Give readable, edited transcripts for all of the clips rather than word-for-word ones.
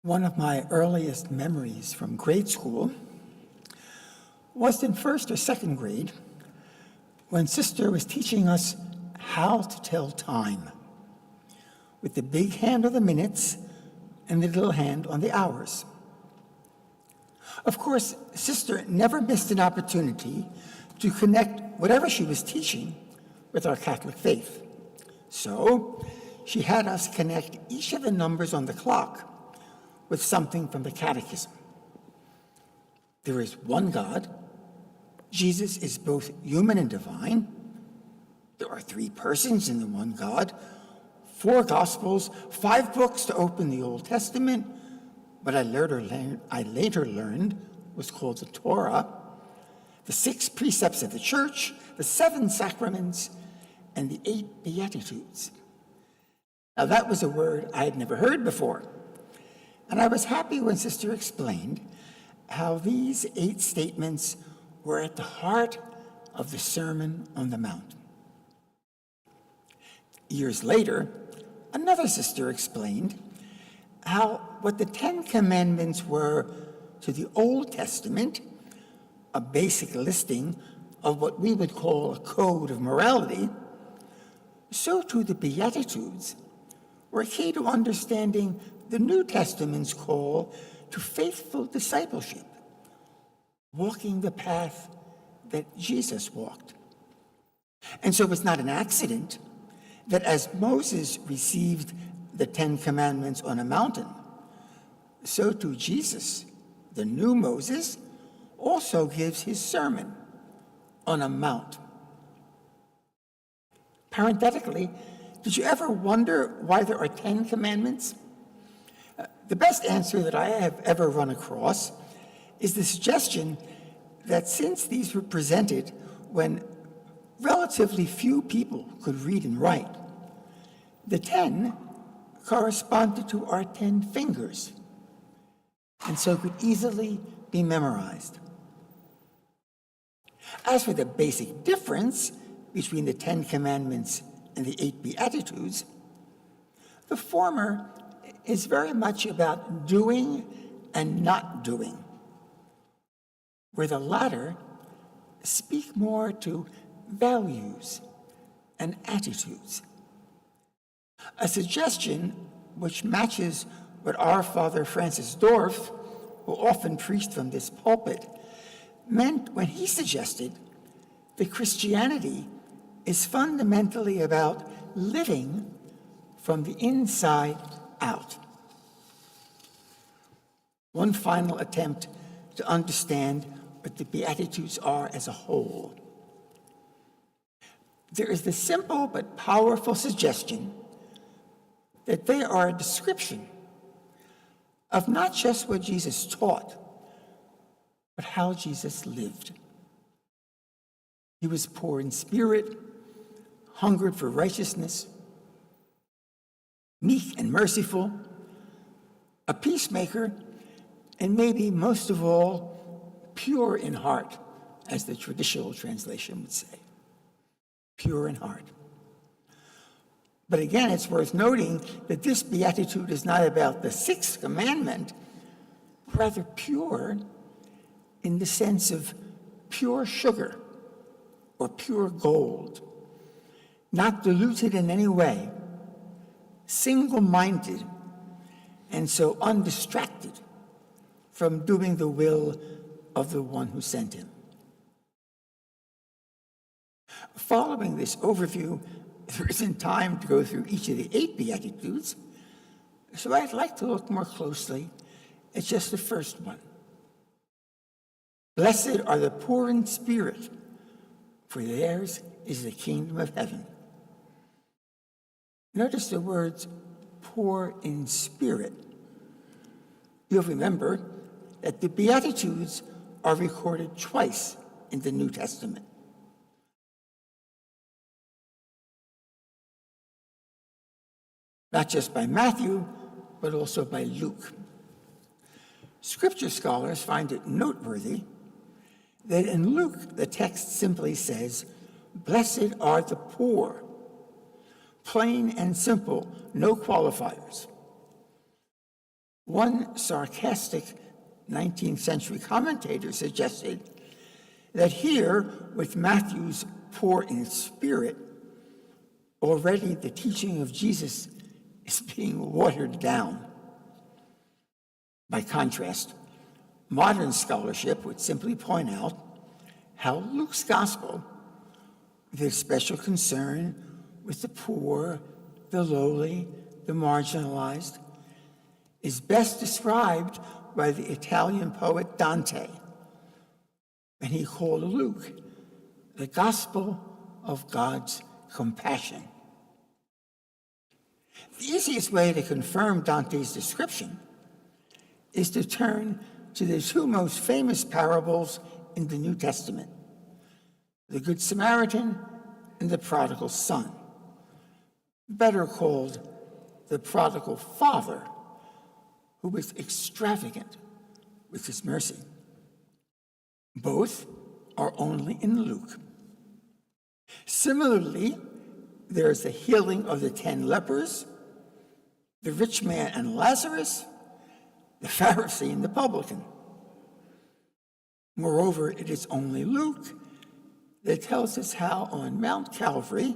One of my earliest memories from grade school was in first or second grade when Sister was teaching us how to tell time with the big hand on the minutes and the little hand on the hours. Of course, Sister never missed an opportunity to connect whatever she was teaching with our Catholic faith. So she had us connect each of the numbers on the clock with something from the Catechism. There is one God. Jesus is both human and divine. There are three persons in the one God, 4 Gospels, 5 books to open the Old Testament, what I later learned was called the Torah, the 6 precepts of the Church, the 7 sacraments, and the 8 Beatitudes. Now that was a word I had never heard before. And I was happy when Sister explained how these 8 statements were at the heart of the Sermon on the Mount. Years later, another sister explained how what the 10 Commandments were to the Old Testament, a basic listing of what we would call a code of morality, so to the Beatitudes were key to understanding the New Testament's call to faithful discipleship, walking the path that Jesus walked. And so it's not an accident that as Moses received the 10 Commandments on a mountain, so too Jesus, the new Moses, also gives his sermon on a mount. Parenthetically, did you ever wonder why there are 10 commandments? The best answer that I have ever run across is the suggestion that since these were presented when relatively few people could read and write, the 10 corresponded to our 10 fingers, and so could easily be memorized. As for the basic difference between the 10 Commandments and the 8 Beatitudes, the former is very much about doing and not doing, where the latter speak more to values and attitudes. A suggestion which matches what our Father Francis Dorff, who often preached from this pulpit, meant when he suggested that Christianity is fundamentally about living from the inside out. One final attempt to understand what the Beatitudes are as a whole. There is the simple but powerful suggestion that they are a description of not just what Jesus taught, but how Jesus lived. He was poor in spirit, hungered for righteousness, meek and merciful, a peacemaker, and maybe most of all, pure in heart, as the traditional translation would say. Pure in heart. But again, it's worth noting that this beatitude is not about the 6th commandment, rather pure in the sense of pure sugar or pure gold, not diluted in any way, single-minded, and so undistracted from doing the will of the one who sent him. Following this overview, there isn't time to go through each of the 8 Beatitudes, so I'd like to look more closely at just the first one. Blessed are the poor in spirit, for theirs is the kingdom of heaven. Notice the words poor in spirit. You'll remember that the Beatitudes are recorded twice in the New Testament. Not just by Matthew, but also by Luke. Scripture scholars find it noteworthy that in Luke, the text simply says, "Blessed are the poor," plain and simple, no qualifiers. One sarcastic 19th century commentator suggested that here, with Matthew's poor in spirit, already the teaching of Jesus is being watered down. By contrast, modern scholarship would simply point out how Luke's gospel, with its special concern with the poor, the lowly, the marginalized, is best described by the Italian poet Dante, and he called Luke the gospel of God's compassion. The easiest way to confirm Dante's description is to turn to the two most famous parables in the New Testament, the Good Samaritan and the prodigal son, better called the prodigal father, who was extravagant with his mercy. Both are only in Luke. Similarly, there is the healing of the 10 lepers, the rich man and Lazarus, the Pharisee and the publican. Moreover, it is only Luke that tells us how on Mount Calvary,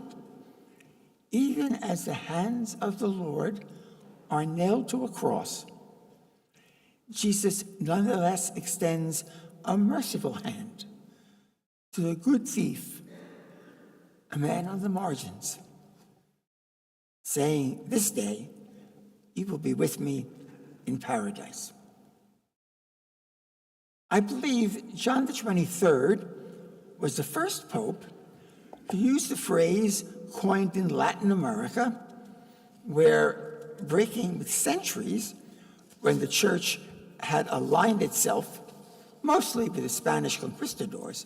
even as the hands of the Lord are nailed to a cross, Jesus nonetheless extends a merciful hand to the good thief, a man on the margins, saying, "This day you will be with me in paradise." I believe John the 23rd was the first pope to use the phrase coined in Latin America, where breaking with centuries, when the church had aligned itself mostly with the Spanish conquistadors,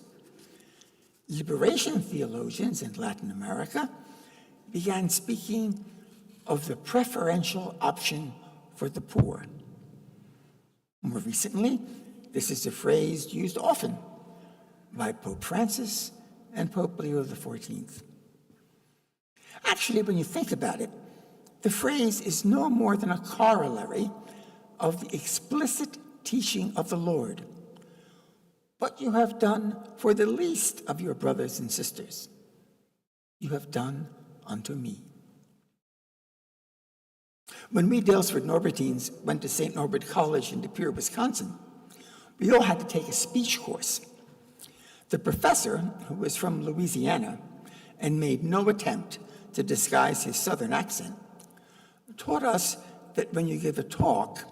liberation theologians in Latin America began speaking of the preferential option for the poor. More recently, this is a phrase used often by Pope Francis and Pope Leo XIV. Actually, when you think about it, the phrase is no more than a corollary of the explicit teaching of the Lord. What you have done for the least of your brothers and sisters, you have done unto me. When we Dalesford Norbertines went to St. Norbert College in De Pere, Wisconsin, we all had to take a speech course. The professor, who was from Louisiana and made no attempt to disguise his southern accent, taught us that when you give a talk,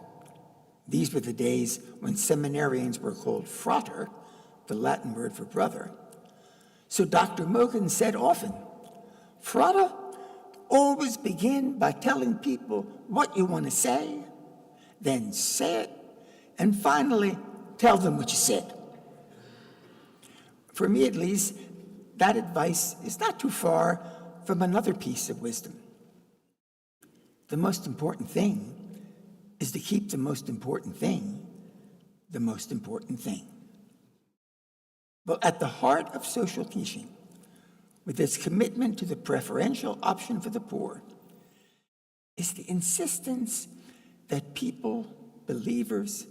these were the days when seminarians were called frater, the Latin word for brother. So Dr. Mogan said often, "Frater, always begin by telling people what you want to say, then say it, and finally tell them what you said." For me, at least, that advice is not too far from another piece of wisdom. The most important thing is to keep the most important thing the most important thing. Well, at the heart of social teaching, with its commitment to the preferential option for the poor, is the insistence that people, believers,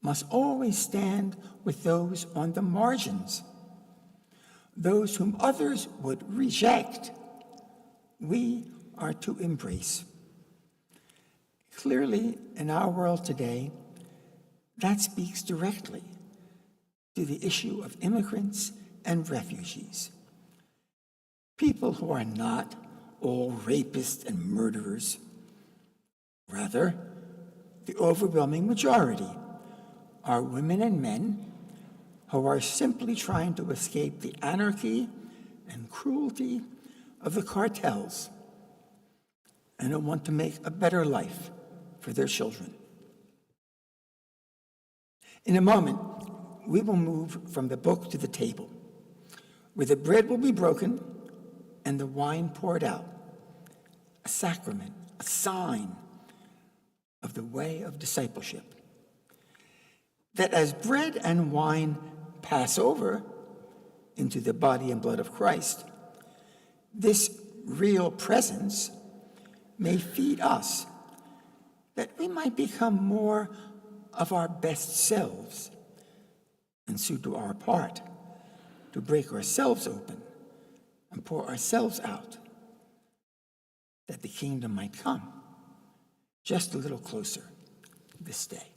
must always stand with those on the margins, those whom others would reject. We are to embrace. Clearly, in our world today, that speaks directly to the issue of immigrants and refugees. People who are not all rapists and murderers. Rather, the overwhelming majority are women and men who are simply trying to escape the anarchy and cruelty of the cartels and who want to make a better life for their children. In a moment, we will move from the book to the table, where the bread will be broken and the wine poured out, a sacrament, a sign of the way of discipleship. That as bread and wine pass over into the body and blood of Christ, this real presence may feed us that we might become more of our best selves, and so do our part to break ourselves open and pour ourselves out, that the kingdom might come just a little closer this day.